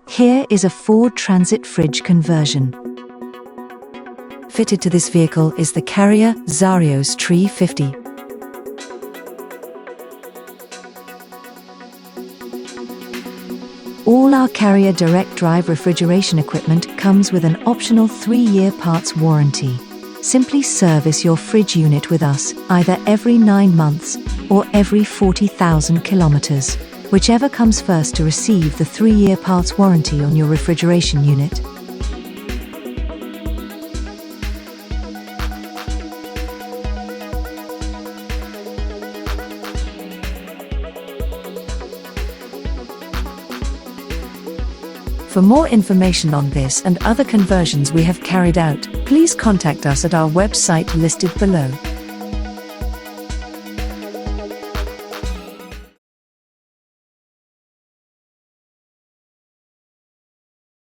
Here is a Ford Transit fridge conversion. Fitted to this vehicle is the Carrier Xarios 350. All our Carrier direct drive refrigeration equipment comes with an optional 3-year parts warranty. Simply service your fridge unit with us, either every 9 months or every 40,000 kilometers, whichever comes first to receive the 3-year parts warranty on your refrigeration unit. For more information on this and other conversions we have carried out, please contact us at our website listed below.